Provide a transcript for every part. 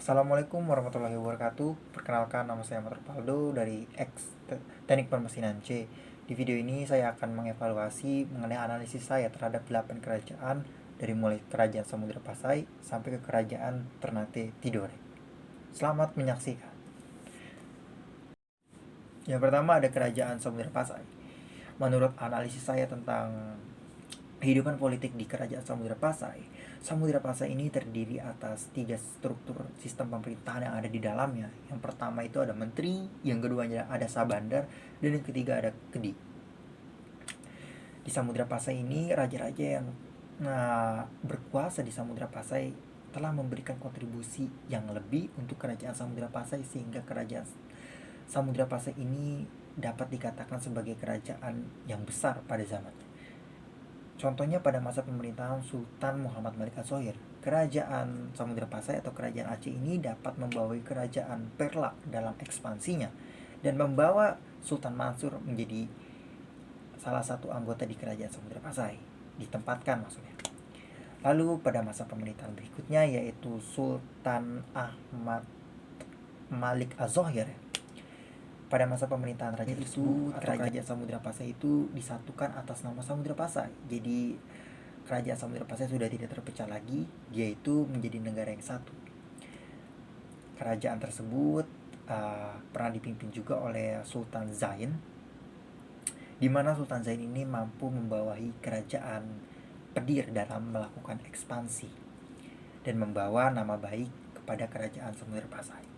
Assalamualaikum warahmatullahi wabarakatuh. Perkenalkan, nama saya Ahmad Rupaldo dari Teknik Permesinan C. Di video ini saya akan mengevaluasi mengenai analisis saya terhadap 8 kerajaan dari mulai kerajaan Samudra Pasai sampai ke kerajaan Ternate Tidore. Selamat menyaksikan. Yang pertama ada kerajaan Samudra Pasai. Menurut analisis saya tentang kehidupan politik di kerajaan Samudra Pasai ini terdiri atas 3 struktur sistem pemerintahan yang ada di dalamnya. Yang pertama itu ada menteri, yang keduanya ada sabandar, dan yang ketiga ada kedi. Di Samudra Pasai ini raja-raja yang berkuasa di Samudra Pasai telah memberikan kontribusi yang lebih untuk kerajaan Samudra Pasai, sehingga kerajaan Samudra Pasai ini dapat dikatakan sebagai kerajaan yang besar pada zamannya. Contohnya pada masa pemerintahan Sultan Muhammad Malik Az-Zohir, kerajaan Samudra Pasai atau kerajaan Aceh ini dapat membawa kerajaan Perla dalam ekspansinya dan membawa Sultan Mansur menjadi salah satu anggota di kerajaan Samudra Pasai, ditempatkan maksudnya. Lalu pada masa pemerintahan berikutnya yaitu Sultan Ahmad Malik Az-Zohir. Pada masa pemerintahan raja itu, kerajaan Samudra Pasai itu disatukan atas nama Samudra Pasai. Jadi kerajaan Samudra Pasai sudah tidak terpecah lagi, dia itu menjadi negara yang satu. Kerajaan tersebut pernah dipimpin juga oleh Sultan Zain, di mana Sultan Zain ini mampu membawahi kerajaan Pedir dalam melakukan ekspansi dan membawa nama baik kepada kerajaan Samudra Pasai.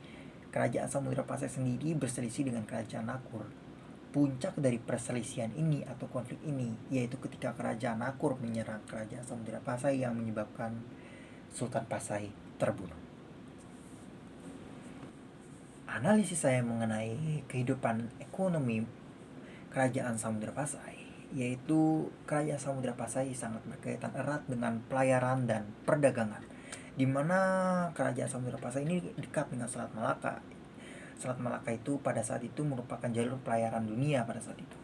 Kerajaan Samudra Pasai sendiri berselisih dengan kerajaan Nakur. Puncak dari perselisihan ini atau konflik ini yaitu ketika kerajaan Nakur menyerang kerajaan Samudra Pasai yang menyebabkan Sultan Pasai terbunuh. Analisis saya mengenai kehidupan ekonomi kerajaan Samudra Pasai yaitu kerajaan Samudra Pasai sangat berkaitan erat dengan pelayaran dan perdagangan, di mana kerajaan Samudra Pasai ini dekat dengan Selat Malaka. Selat Malaka itu pada saat itu merupakan jalur pelayaran dunia pada saat itu.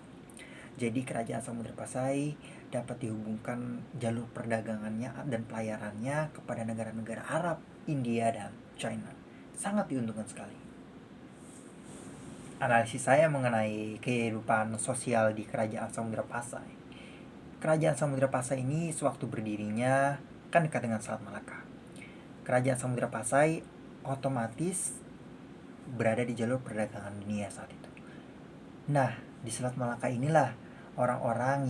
Jadi kerajaan Samudra Pasai dapat dihubungkan jalur perdagangannya dan pelayarannya kepada negara-negara Arab, India, dan China. Sangat diuntungkan sekali. Analisis saya mengenai kehidupan sosial di kerajaan Samudra Pasai. Kerajaan Samudra Pasai ini sewaktu berdirinya kan dekat dengan Selat Malaka. Kerajaan Samudra Pasai otomatis berada di jalur perdagangan dunia saat itu. Nah, di Selat Malaka inilah orang-orang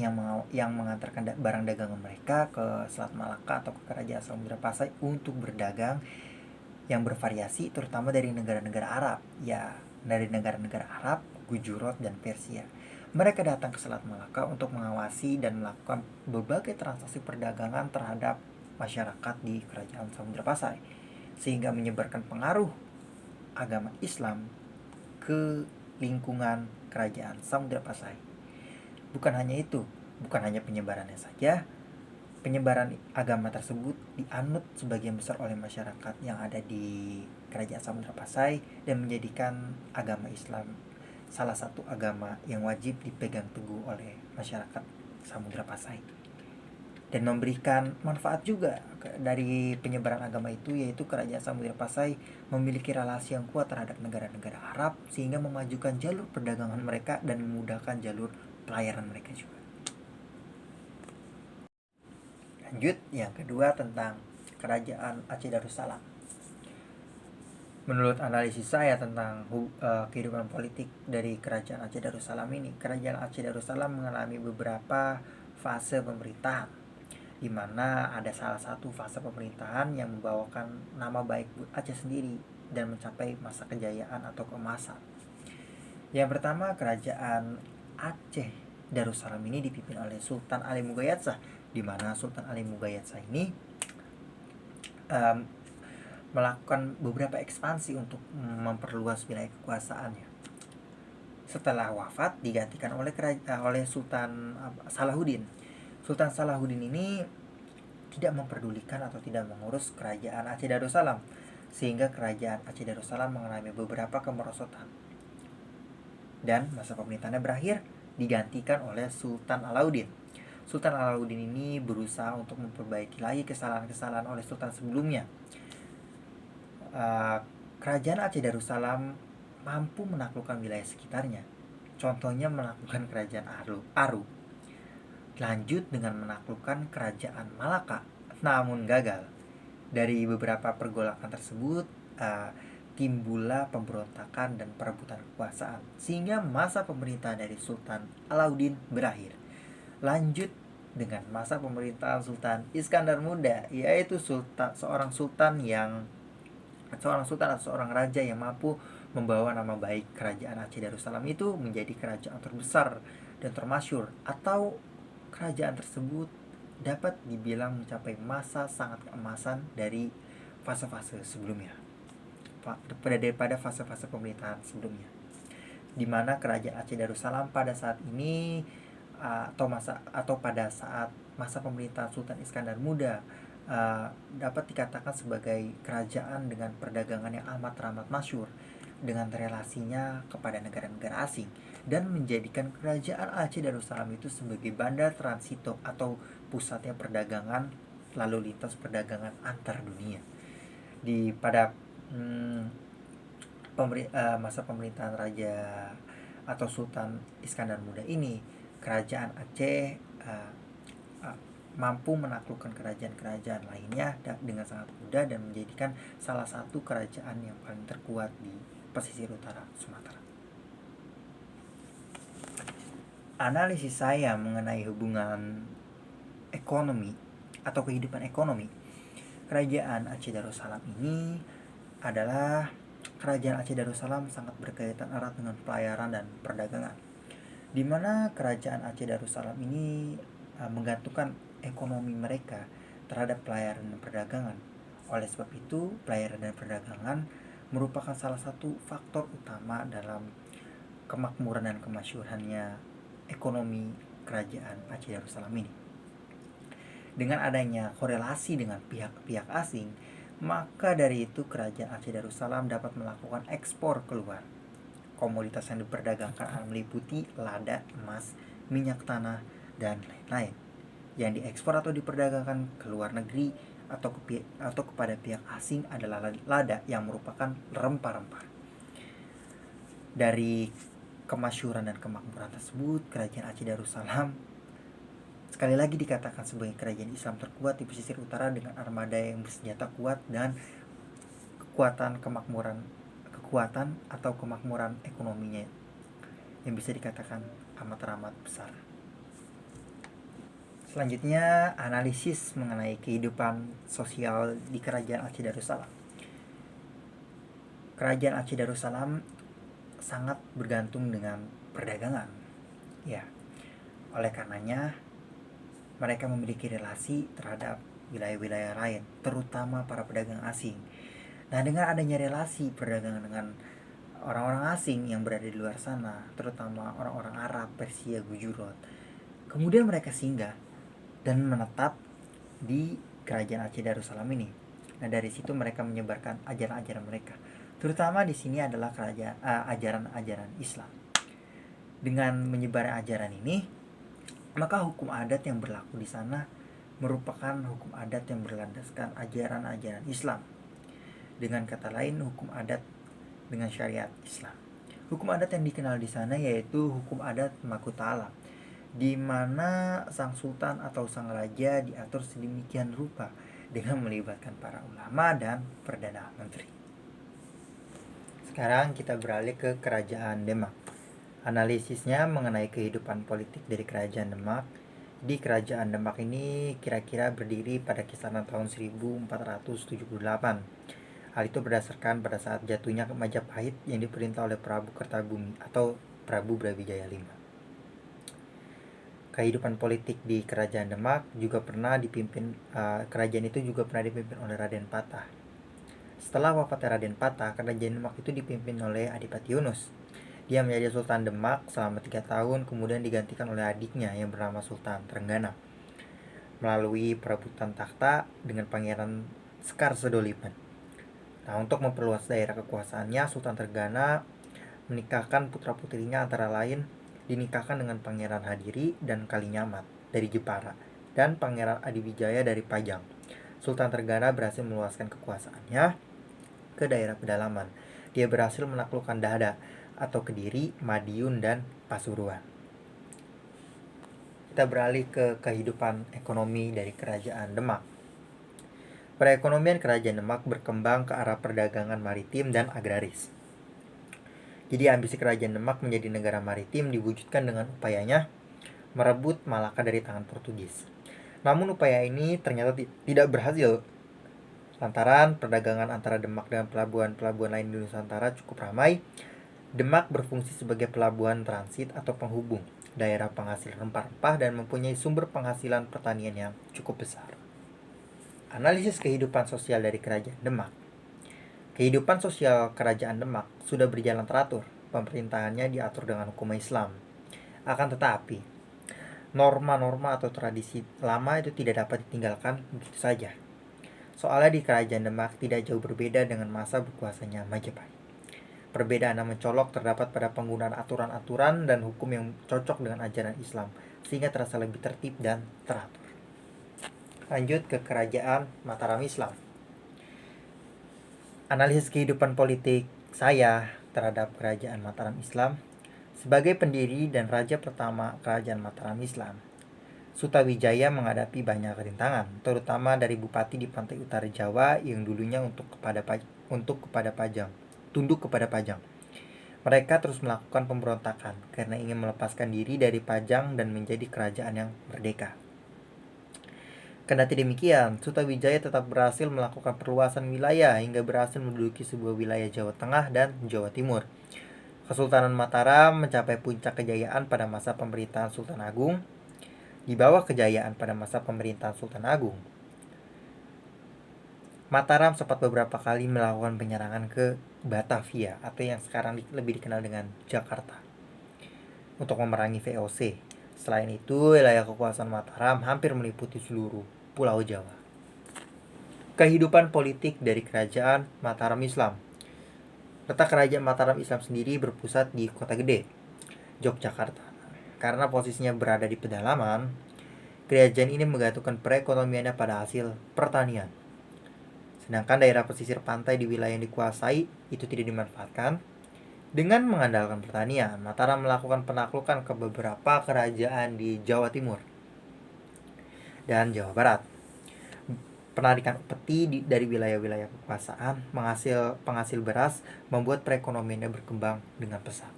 yang mengantarkan barang dagangan mereka ke Selat Malaka atau ke kerajaan Samudra Pasai untuk berdagang yang bervariasi, terutama dari negara-negara Arab. Ya, dari negara-negara Arab, Gujarat, dan Persia. Mereka datang ke Selat Malaka untuk mengawasi dan melakukan berbagai transaksi perdagangan terhadap masyarakat di kerajaan Samudra Pasai, sehingga menyebarkan pengaruh agama Islam ke lingkungan kerajaan Samudra Pasai. Bukan hanya itu, bukan hanya penyebarannya saja, penyebaran agama tersebut dianut sebagian besar oleh masyarakat yang ada di kerajaan Samudra Pasai dan menjadikan agama Islam salah satu agama yang wajib dipegang teguh oleh masyarakat Samudra Pasai, dan memberikan manfaat juga dari penyebaran agama itu, yaitu kerajaan Samudra Pasai memiliki relasi yang kuat terhadap negara-negara Arab sehingga memajukan jalur perdagangan mereka dan memudahkan jalur pelayaran mereka juga. Lanjut, yang kedua tentang kerajaan Aceh Darussalam. Menurut analisis saya tentang kehidupan politik dari kerajaan Aceh Darussalam ini, kerajaan Aceh Darussalam mengalami beberapa fase pemerintahan, di mana ada salah satu fase pemerintahan yang membawakan nama baik Aceh sendiri dan mencapai masa kejayaan atau keemasan. Yang pertama, kerajaan Aceh Darussalam ini dipimpin oleh Sultan Ali Mugayatsah, di mana Sultan Ali Mugayatsah ini melakukan beberapa ekspansi untuk memperluas wilayah kekuasaannya. Setelah wafat digantikan oleh Sultan Salahuddin. Sultan Salahuddin ini tidak memperdulikan atau tidak mengurus kerajaan Aceh Darussalam, sehingga kerajaan Aceh Darussalam mengalami beberapa kemerosotan. Dan masa pemerintahannya berakhir digantikan oleh Sultan Alauddin. Sultan Alauddin ini berusaha untuk memperbaiki lagi kesalahan-kesalahan oleh sultan sebelumnya. kerajaan Aceh Darussalam mampu menaklukkan wilayah sekitarnya. Contohnya menaklukkan kerajaan Aru. Lanjut dengan menaklukkan kerajaan Malaka, namun gagal. Dari beberapa pergolakan tersebut, timbullah pemberontakan dan perebutan kekuasaan, sehingga masa pemerintahan dari Sultan Alauddin berakhir. Lanjut dengan masa pemerintahan Sultan Iskandar Muda, yaitu seorang sultan atau seorang raja yang mampu membawa nama baik kerajaan Aceh Darussalam itu menjadi kerajaan terbesar dan termasyhur, atau kerajaan tersebut dapat dibilang mencapai masa sangat keemasan dari fase-fase sebelumnya, daripada fase-fase pemerintahan sebelumnya, di mana kerajaan Aceh Darussalam pada saat ini pada saat masa pemerintahan Sultan Iskandar Muda dapat dikatakan sebagai kerajaan dengan perdagangan yang amat masyhur dengan relasinya kepada negara-negara asing, dan menjadikan kerajaan Aceh Darussalam itu sebagai bandar transito atau pusatnya perdagangan lalu lintas perdagangan antar dunia. Pada masa pemerintahan Raja atau Sultan Iskandar Muda ini, kerajaan Aceh mampu menaklukkan kerajaan-kerajaan lainnya dengan sangat mudah dan menjadikan salah satu kerajaan yang paling terkuat di pesisir utara Sumatera. Analisis saya mengenai hubungan ekonomi atau kehidupan ekonomi kerajaan Aceh Darussalam ini adalah kerajaan Aceh Darussalam sangat berkaitan erat dengan pelayaran dan perdagangan, di mana kerajaan Aceh Darussalam ini menggantungkan ekonomi mereka terhadap pelayaran dan perdagangan. Oleh sebab itu, pelayaran dan perdagangan merupakan salah satu faktor utama dalam kemakmuran dan kemasyhurannya ekonomi kerajaan Aceh Darussalam ini. Dengan adanya korelasi dengan pihak-pihak asing, maka dari itu kerajaan Aceh Darussalam dapat melakukan ekspor keluar. Komoditas yang diperdagangkan meliputi lada, emas, minyak tanah, dan lain-lain. Yang diekspor atau diperdagangkan ke luar negeri atau kepada pihak asing adalah lada yang merupakan rempah-rempah. Dari kemasyhuran dan kemakmuran tersebut, kerajaan Aceh Darussalam sekali lagi dikatakan sebagai kerajaan Islam terkuat di pesisir utara dengan armada yang bersenjata kuat dan kekuatan kemakmuran ekonominya yang bisa dikatakan amat besar. Selanjutnya, analisis mengenai kehidupan sosial di kerajaan Aceh Darussalam. Kerajaan Aceh Darussalam sangat bergantung dengan perdagangan. Ya, oleh karenanya mereka memiliki relasi terhadap wilayah-wilayah lain, terutama para pedagang asing. Nah, dengan adanya relasi perdagangan dengan orang-orang asing yang berada di luar sana, terutama orang-orang Arab, Persia, Gujarat, kemudian mereka singgah dan menetap di kerajaan Aceh Darussalam ini. Nah, dari situ mereka menyebarkan ajaran-ajaran mereka. Terutama di sini adalah ajaran-ajaran Islam. Dengan menyebar ajaran ini, maka hukum adat yang berlaku di sana merupakan hukum adat yang berlandaskan ajaran-ajaran Islam. Dengan kata lain, hukum adat dengan syariat Islam. Hukum adat yang dikenal di sana yaitu hukum adat Makutha Alam, di mana sang sultan atau sang raja diatur sedemikian rupa dengan melibatkan para ulama dan perdana menteri. Sekarang kita beralih ke kerajaan Demak. Analisisnya mengenai kehidupan politik dari kerajaan Demak. Di kerajaan Demak ini kira-kira berdiri pada kisaran tahun 1478. Hal itu berdasarkan pada saat jatuhnya Majapahit yang diperintah oleh Prabu Kertabumi atau Prabu Brawijaya V. Kehidupan politik di kerajaan Demak juga pernah dipimpin kerajaan itu juga pernah dipimpin oleh Raden Patah. Setelah wafatnya Raden Patah, kerajaan Demak itu dipimpin oleh Adipati Yunus. Dia menjadi Sultan Demak selama 3 tahun, kemudian digantikan oleh adiknya yang bernama Sultan Trenggana melalui perebutan takhta dengan Pangeran Sekar Sedolipan. Nah, untuk memperluas daerah kekuasaannya, Sultan Trenggana menikahkan putra-putrinya antara lain dinikahkan dengan Pangeran Hadiri dan Kalinyamat dari Jepara dan Pangeran Adiwijaya dari Pajang. Sultan Trenggana berhasil meluaskan kekuasaannya ke daerah pedalaman. Dia berhasil menaklukkan Dahda atau Kediri, Madiun, dan Pasuruan. Kita beralih ke kehidupan ekonomi dari Kerajaan Demak. Perekonomian Kerajaan Demak berkembang ke arah perdagangan maritim dan agraris. Jadi ambisi Kerajaan Demak menjadi negara maritim diwujudkan dengan upayanya merebut Malaka dari tangan Portugis. Namun upaya ini ternyata tidak berhasil lantaran perdagangan antara Demak dengan pelabuhan-pelabuhan lain di Nusantara cukup ramai. Demak berfungsi sebagai pelabuhan transit atau penghubung daerah penghasil rempah-rempah dan mempunyai sumber penghasilan pertanian yang cukup besar. Analisis kehidupan sosial dari Kerajaan Demak. Kehidupan sosial Kerajaan Demak sudah berjalan teratur. Pemerintahannya diatur dengan hukum Islam. Akan tetapi, norma-norma atau tradisi lama itu tidak dapat ditinggalkan begitu saja. Soalnya di Kerajaan Demak tidak jauh berbeda dengan masa berkuasanya Majapahit. Perbedaan yang mencolok terdapat pada penggunaan aturan-aturan dan hukum yang cocok dengan ajaran Islam, sehingga terasa lebih tertib dan teratur. Lanjut ke Kerajaan Mataram Islam. Analisis kehidupan politik saya terhadap Kerajaan Mataram Islam. Sebagai pendiri dan raja pertama Kerajaan Mataram Islam, Sutawijaya menghadapi banyak rintangan, terutama dari bupati di pantai utara Jawa yang dulunya tunduk kepada Pajang. Mereka terus melakukan pemberontakan karena ingin melepaskan diri dari Pajang dan menjadi kerajaan yang merdeka. Kendati demikian, Sutawijaya tetap berhasil melakukan perluasan wilayah hingga berhasil menduduki sebuah wilayah Jawa Tengah dan Jawa Timur. Kesultanan Mataram mencapai puncak kejayaan pada masa pemerintahan Sultan Agung. Di bawah kejayaan pada masa pemerintahan Sultan Agung, Mataram sempat beberapa kali melakukan penyerangan ke Batavia atau yang sekarang lebih dikenal dengan Jakarta untuk memerangi VOC. Selain itu, wilayah kekuasaan Mataram hampir meliputi seluruh Pulau Jawa. Kehidupan politik dari Kerajaan Mataram Islam. Letak Kerajaan Mataram Islam sendiri berpusat di Kota Gede, Yogyakarta. Karena posisinya berada di pedalaman, kerajaan ini menggantungkan perekonomiannya pada hasil pertanian. Sedangkan daerah pesisir pantai di wilayah yang dikuasai itu tidak dimanfaatkan. Dengan mengandalkan pertanian, Mataram melakukan penaklukan ke beberapa kerajaan di Jawa Timur dan Jawa Barat. Penarikan upeti dari wilayah-wilayah kekuasaan penghasil beras membuat perekonomiannya berkembang dengan pesat.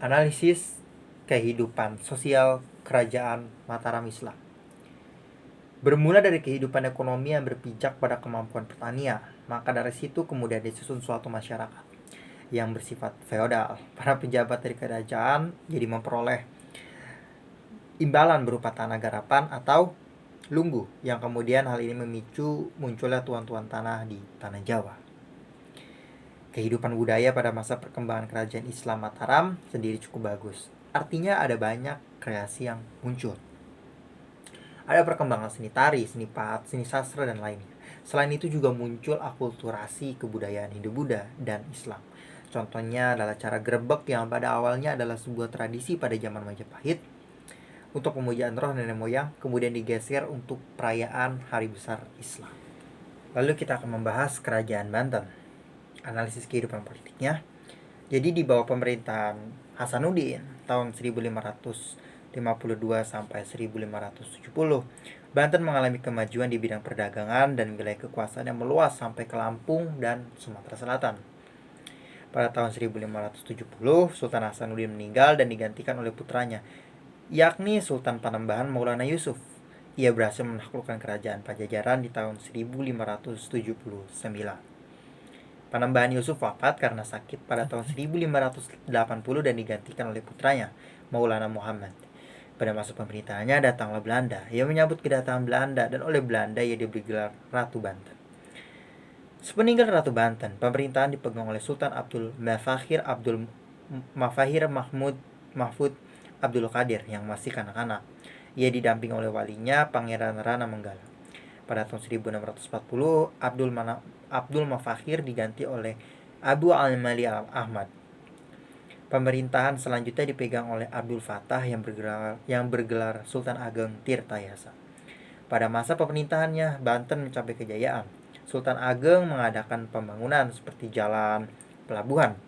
Analisis kehidupan sosial Kerajaan Mataram Islam. Bermula dari kehidupan ekonomi yang berpijak pada kemampuan pertanian, maka dari situ kemudian disusun suatu masyarakat yang bersifat feodal. Para pejabat dari kerajaan jadi memperoleh imbalan berupa tanah garapan atau lunggu, yang kemudian hal ini memicu munculnya tuan-tuan tanah di tanah Jawa. Kehidupan budaya pada masa perkembangan kerajaan Islam Mataram sendiri cukup bagus. Artinya ada banyak kreasi yang muncul. Ada perkembangan seni tari, seni pahat, seni sastra, dan lainnya. Selain itu juga muncul akulturasi kebudayaan Hindu-Buddha dan Islam. Contohnya adalah cara grebek yang pada awalnya adalah sebuah tradisi pada zaman Majapahit untuk pemujaan roh nenek moyang, kemudian digeser untuk perayaan hari besar Islam. Lalu kita akan membahas Kerajaan Banten. Analisis kehidupan politiknya. Jadi di bawah pemerintahan Hasanuddin tahun 1552 sampai 1570, Banten mengalami kemajuan di bidang perdagangan dan wilayah kekuasaan yang meluas sampai ke Lampung dan Sumatera Selatan. Pada tahun 1570, Sultan Hasanuddin meninggal dan digantikan oleh putranya, yakni Sultan Panembahan Maulana Yusuf. Ia berhasil menaklukkan kerajaan Pajajaran di tahun 1579. Panembahan Yusuf wafat karena sakit pada tahun 1580 dan digantikan oleh putranya, Maulana Muhammad. Pada masa pemerintahannya datanglah Belanda. Ia menyambut kedatangan Belanda dan oleh Belanda ia diberi gelar Ratu Banten. Sepeninggal Ratu Banten, pemerintahan dipegang oleh Sultan Abdul Mafahir Mahmud Abdul Qadir yang masih kanak-kanak. Ia didampingi oleh walinya Pangeran Rana Menggala. Pada tahun 1640, Abdul Mafahir diganti oleh Abu Al-Mali Ahmad. Pemerintahan selanjutnya dipegang oleh Abdul Fattah yang bergelar Sultan Ageng Tirtayasa. Pada masa pemerintahannya, Banten mencapai kejayaan. Sultan Ageng mengadakan pembangunan seperti jalan, pelabuhan,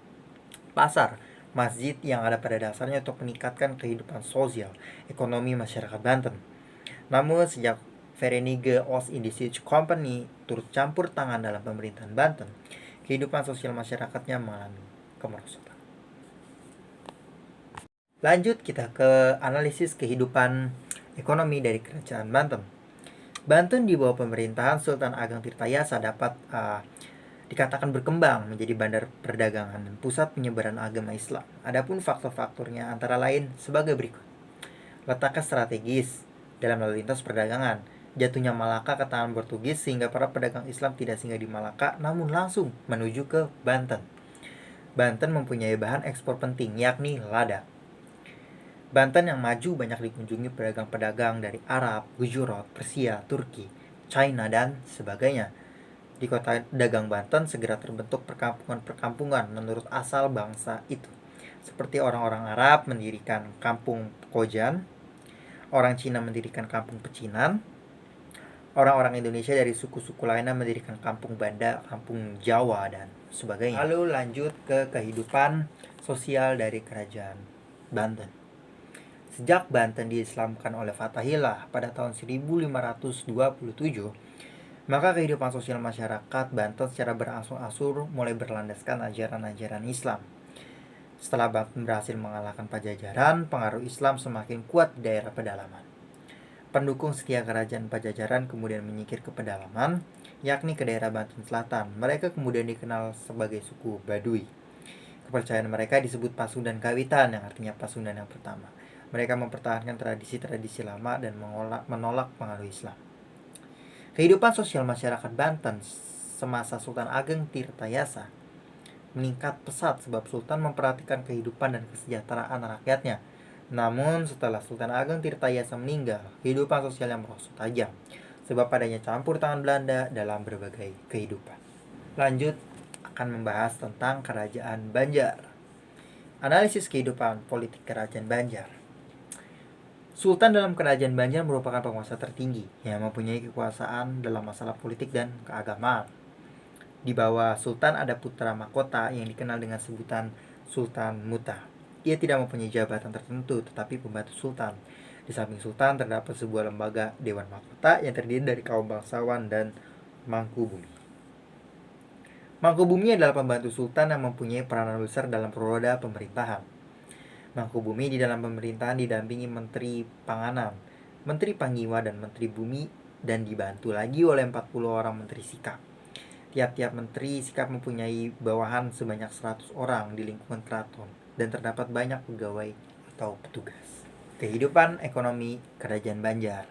pasar, masjid yang ada pada dasarnya untuk meningkatkan kehidupan sosial, ekonomi masyarakat Banten. Namun sejak Verenigde Oost-Indische Company turut campur tangan dalam pemerintahan Banten, kehidupan sosial masyarakatnya mengalami kemerosotan. Lanjut kita ke analisis kehidupan ekonomi dari Kerajaan Banten. Banten di bawah pemerintahan Sultan Ageng Tirtayasa dapat dikatakan berkembang menjadi bandar perdagangan dan pusat penyebaran agama Islam. Adapun faktor-faktornya antara lain sebagai berikut. Letaknya strategis dalam lalu lintas perdagangan. Jatuhnya Malaka ke tangan Portugis sehingga para pedagang Islam tidak singgah di Malaka namun langsung menuju ke Banten. Banten mempunyai bahan ekspor penting yakni lada. Banten yang maju banyak dikunjungi pedagang-pedagang dari Arab, Gujarat, Persia, Turki, China, dan sebagainya. Di kota dagang Banten segera terbentuk perkampungan-perkampungan menurut asal bangsa itu. Seperti orang-orang Arab mendirikan kampung Kojan, orang Cina mendirikan kampung Pecinan, orang-orang Indonesia dari suku-suku lainnya mendirikan kampung Banda, kampung Jawa, dan sebagainya. Lalu lanjut ke kehidupan sosial dari kerajaan Banten. Sejak Banten diislamkan oleh Fatahillah pada tahun 1527, maka kehidupan sosial masyarakat Banten secara berangsur-angsur mulai berlandaskan ajaran-ajaran Islam. Setelah Banten berhasil mengalahkan Pajajaran, pengaruh Islam semakin kuat di daerah pedalaman. Pendukung setia kerajaan Pajajaran kemudian menyingkir ke pedalaman, yakni ke daerah Banten Selatan. Mereka kemudian dikenal sebagai suku Baduy. Kepercayaan mereka disebut Pasundan Kawitan, yang artinya Pasundan yang pertama. Mereka mempertahankan tradisi-tradisi lama dan menolak pengaruh Islam. Kehidupan sosial masyarakat Banten semasa Sultan Ageng Tirtayasa meningkat pesat sebab Sultan memperhatikan kehidupan dan kesejahteraan rakyatnya. Namun setelah Sultan Ageng Tirtayasa meninggal, kehidupan sosialnya merosot tajam sebab adanya campur tangan Belanda dalam berbagai kehidupan. Lanjut akan membahas tentang Kerajaan Banjar. Analisis kehidupan politik Kerajaan Banjar. Sultan dalam Kerajaan Banjar merupakan penguasa tertinggi yang mempunyai kekuasaan dalam masalah politik dan keagamaan. Di bawah Sultan ada putra mahkota yang dikenal dengan sebutan Sultan Muta. Ia tidak mempunyai jabatan tertentu tetapi pembantu Sultan. Di samping Sultan terdapat sebuah lembaga Dewan Mahkota yang terdiri dari kaum bangsawan dan Mangkubumi. Mangkubumi adalah pembantu Sultan yang mempunyai peranan besar dalam roda pemerintahan. Mangkubumi di dalam pemerintahan didampingi Menteri Panganan, Menteri Pangiwa, dan Menteri Bumi, dan dibantu lagi oleh 40 orang Menteri Sikap. Tiap-tiap Menteri Sikap mempunyai bawahan sebanyak 100 orang di lingkungan keraton, dan terdapat banyak pegawai atau petugas. Kehidupan ekonomi Kerajaan Banjar.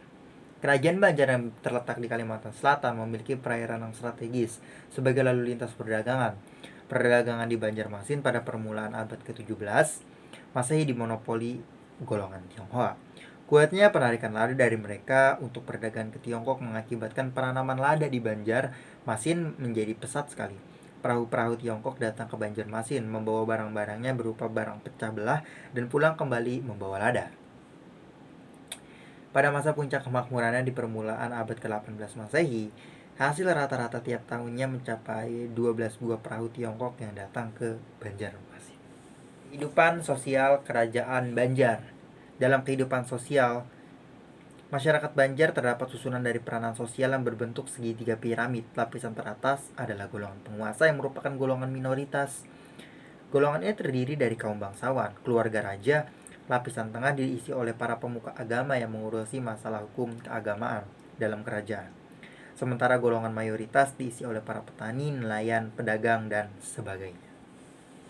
Kerajaan Banjar yang terletak di Kalimantan Selatan memiliki perairan yang strategis sebagai lalu lintas perdagangan. Perdagangan di Banjarmasin pada permulaan abad ke-17 Masehi dimonopoli golongan Tionghoa. Kuatnya penarikan lada dari mereka untuk perdagangan ke Tiongkok mengakibatkan penanaman lada di Banjarmasin menjadi pesat sekali. Perahu-perahu Tiongkok datang ke Banjarmasin membawa barang-barangnya berupa barang pecah belah dan pulang kembali membawa lada. Pada masa puncak kemakmurannya di permulaan abad ke-18 Masehi, hasil rata-rata tiap tahunnya mencapai 12 buah perahu Tiongkok yang datang ke Banjarmasin. Kehidupan sosial Kerajaan Banjar. Dalam kehidupan sosial, masyarakat Banjar terdapat susunan dari peranan sosial yang berbentuk segitiga piramid. Lapisan teratas adalah golongan penguasa yang merupakan golongan minoritas. Golongan ini terdiri dari kaum bangsawan, keluarga raja. Lapisan tengah diisi oleh para pemuka agama yang mengurusi masalah hukum keagamaan dalam kerajaan. Sementara golongan mayoritas diisi oleh para petani, nelayan, pedagang, dan sebagainya.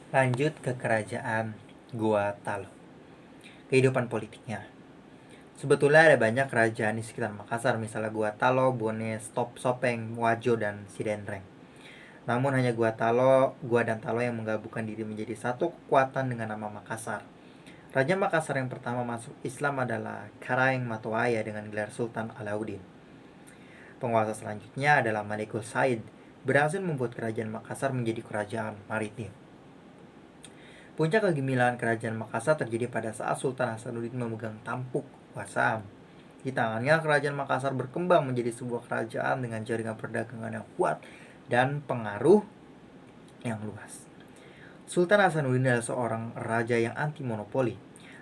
Lanjut ke Kerajaan Gua Talo. Kehidupan politiknya. Sebetulnya ada banyak kerajaan di sekitar Makassar, misalnya Gua Talo, Bone, Sopeng, Wajo, dan Sidenreng. Namun hanya Gua dan Talo yang menggabungkan diri menjadi satu kekuatan dengan nama Makassar. Raja Makassar yang pertama masuk Islam adalah Karaeng Matoaya dengan gelar Sultan Alauddin. Penguasa selanjutnya adalah Malikul Said, berhasil membuat kerajaan Makassar menjadi kerajaan maritim. Puncak kegemilangan kerajaan Makassar terjadi pada saat Sultan Hasanuddin memegang tampuk kekuasaan. Di tangannya, kerajaan Makassar berkembang menjadi sebuah kerajaan dengan jaringan perdagangan yang kuat dan pengaruh yang luas. Sultan Hasanuddin adalah seorang raja yang anti monopoli,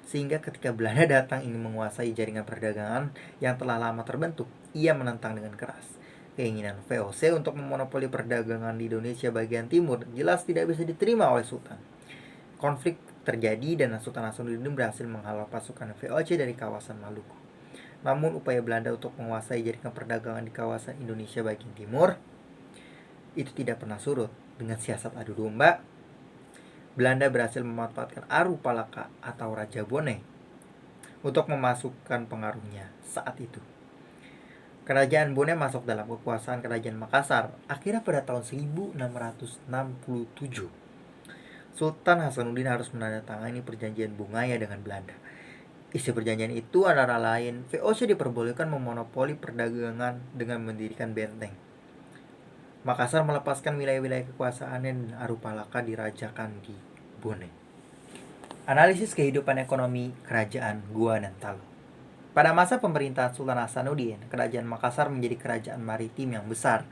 sehingga ketika Belanda datang ingin menguasai jaringan perdagangan yang telah lama terbentuk, ia menentang dengan keras. Keinginan VOC untuk memonopoli perdagangan di Indonesia bagian timur jelas tidak bisa diterima oleh Sultan. Konflik terjadi dan Sultan Hasanuddin berhasil menghalau pasukan VOC dari kawasan Maluku. Namun upaya Belanda untuk menguasai jaringan perdagangan di kawasan Indonesia bagian timur itu tidak pernah surut. Dengan siasat adu domba, Belanda berhasil memanfaatkan Aru Palaka atau Raja Bone untuk memasukkan pengaruhnya saat itu. Kerajaan Bone masuk dalam kekuasaan Kerajaan Makassar akhirnya pada tahun 1667. Sultan Hasanuddin harus menandatangani perjanjian Bungaya dengan Belanda. Isi perjanjian itu antara lain VOC diperbolehkan memonopoli perdagangan dengan mendirikan benteng. Makassar melepaskan wilayah-wilayah kekuasaannya dan Aru Palaka dirajakan di Bone. Analisis kehidupan ekonomi Kerajaan Gua dan Talo. Pada masa pemerintahan Sultan Hasanuddin, Kerajaan Makassar menjadi kerajaan maritim yang besar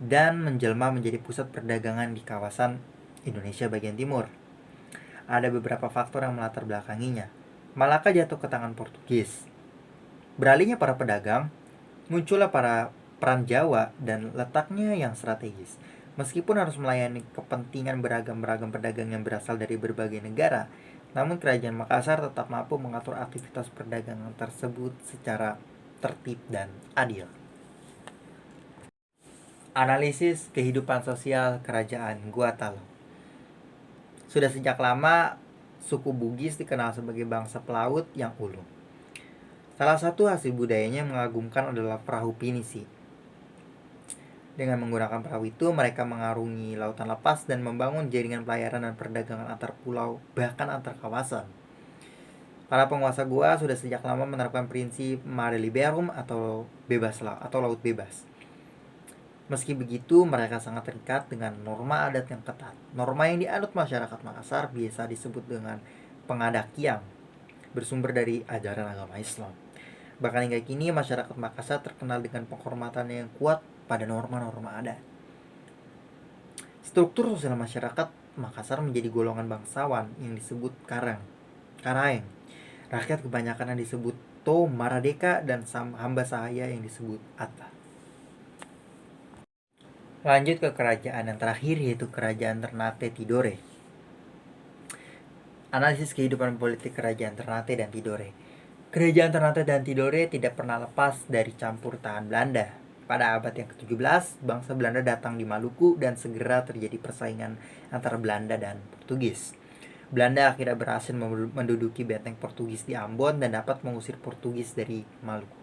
dan menjelma menjadi pusat perdagangan di kawasan Indonesia bagian timur. Ada beberapa faktor yang melatar belakanginya. Malaka jatuh ke tangan Portugis. Beralihnya para pedagang, muncullah para peran Jawa dan letaknya yang strategis. Meskipun harus melayani kepentingan beragam pedagang yang berasal dari berbagai negara, namun Kerajaan Makassar tetap mampu mengatur aktivitas perdagangan tersebut secara tertib dan adil. Analisis kehidupan sosial Kerajaan Gua Talo. Sudah sejak lama, suku Bugis dikenal sebagai bangsa pelaut yang ulung. Salah satu hasil budayanya yang mengagumkan adalah perahu pinisi. Dengan menggunakan perahu itu, mereka mengarungi lautan lepas dan membangun jaringan pelayaran dan perdagangan antar pulau, bahkan antar kawasan. Para penguasa gua sudah sejak lama menerapkan prinsip mare liberum atau laut bebas. Meski begitu, mereka sangat terikat dengan norma adat yang ketat. Norma yang dianut masyarakat Makassar biasa disebut dengan pengadakian, bersumber dari ajaran agama Islam. Bahkan hingga kini, masyarakat Makassar terkenal dengan penghormatan yang kuat pada norma-norma adat. Struktur sosial masyarakat Makassar menjadi golongan bangsawan yang disebut Karaeng. Rakyat kebanyakan yang disebut To Maradeka dan hamba sahaya yang disebut Atta. Lanjut ke kerajaan yang terakhir, yaitu Kerajaan Ternate Tidore. Analisis kehidupan politik Kerajaan Ternate dan Tidore. Kerajaan Ternate dan Tidore tidak pernah lepas dari campur tangan Belanda. Pada abad yang ke-17, bangsa Belanda datang di Maluku dan segera terjadi persaingan antara Belanda dan Portugis. Belanda akhirnya berhasil menduduki benteng Portugis di Ambon dan dapat mengusir Portugis dari Maluku.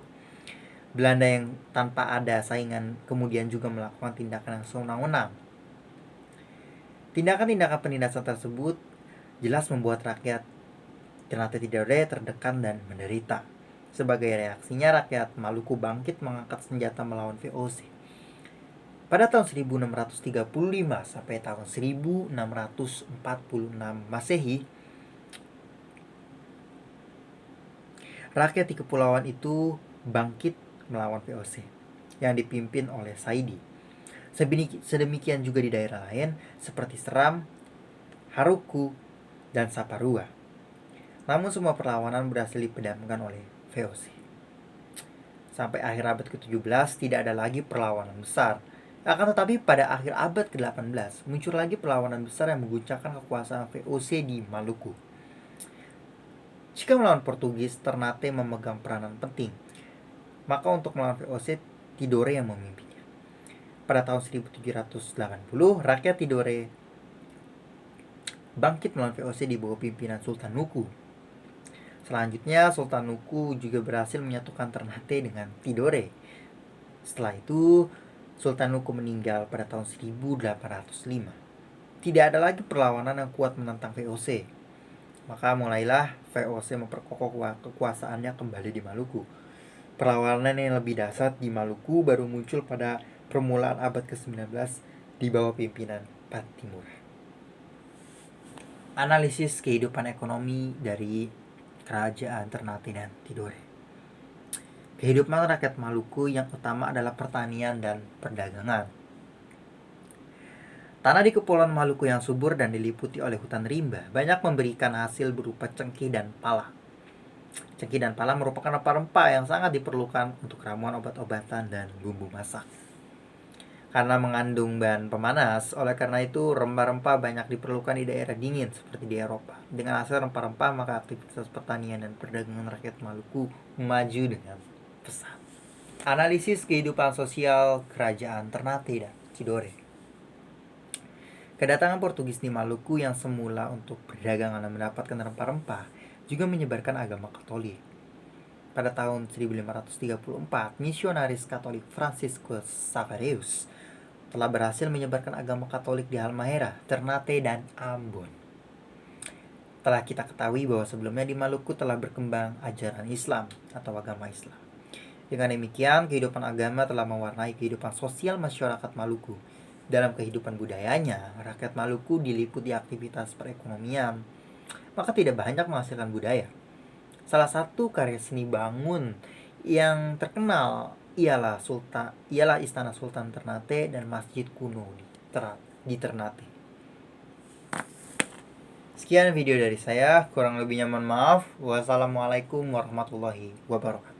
Belanda yang tanpa ada saingan kemudian juga melakukan tindakan yang sewenang-wenang. Tindakan-tindakan penindasan tersebut jelas membuat rakyat Ternate Tidore tertekan dan menderita. Sebagai reaksinya, rakyat Maluku bangkit mengangkat senjata melawan VOC. Pada tahun 1635 sampai tahun 1646 Masehi, rakyat di kepulauan itu bangkit melawan VOC yang dipimpin oleh Saidi. Sedemikian juga di daerah lain seperti Seram, Haruku, dan Saparua. Namun semua perlawanan berhasil dipadamkan oleh VOC. Sampai akhir abad ke-17 tidak ada lagi perlawanan besar. Akan tetapi pada akhir abad ke-18 muncul lagi perlawanan besar yang mengguncangkan kekuasaan VOC di Maluku. Jika melawan Portugis, Ternate memegang peranan penting. Maka untuk melawan VOC, Tidore yang memimpinnya. Pada tahun 1780, rakyat Tidore bangkit melawan VOC di bawah pimpinan Sultan Nuku. Selanjutnya, Sultan Nuku juga berhasil menyatukan Ternate dengan Tidore. Setelah itu, Sultan Nuku meninggal pada tahun 1805. Tidak ada lagi perlawanan yang kuat menentang VOC. Maka mulailah VOC memperkokoh kekuasaannya kembali di Maluku. Perlawanan yang lebih dahsyat di Maluku baru muncul pada permulaan abad ke-19 di bawah pimpinan Patimura. Analisis kehidupan ekonomi dari Kerajaan Ternate dan Tidore. Kehidupan rakyat Maluku yang utama adalah pertanian dan perdagangan. Tanah di Kepulauan Maluku yang subur dan diliputi oleh hutan rimba banyak memberikan hasil berupa cengkih dan pala. Cengkih dan pala merupakan rempah-rempah yang sangat diperlukan untuk ramuan obat-obatan dan bumbu masak. Karena mengandung bahan pemanas, oleh karena itu rempah-rempah banyak diperlukan di daerah dingin seperti di Eropa. Dengan hasil rempah-rempah, maka aktivitas pertanian dan perdagangan rakyat Maluku maju dengan pesat. Analisis kehidupan sosial kerajaan Ternate dan Tidore. Kedatangan Portugis di Maluku yang semula untuk perdagangan dan mendapatkan rempah-rempah juga menyebarkan agama Katolik. Pada tahun 1534, misionaris Katolik Franciscus Xaverius telah berhasil menyebarkan agama Katolik di Halmahera, Ternate, dan Ambon. Telah kita ketahui bahwa sebelumnya di Maluku telah berkembang ajaran Islam atau agama Islam. Dengan demikian, kehidupan agama telah mewarnai kehidupan sosial masyarakat Maluku. Dalam kehidupan budayanya, rakyat Maluku diliputi aktivitas perekonomian, maka tidak banyak menghasilkan budaya. Salah satu karya seni bangun yang terkenal ialah Istana Sultan Ternate dan Masjid kuno di Ternate. Sekian video dari saya, kurang lebihnya mohon maaf. Wassalamualaikum warahmatullahi wabarakatuh.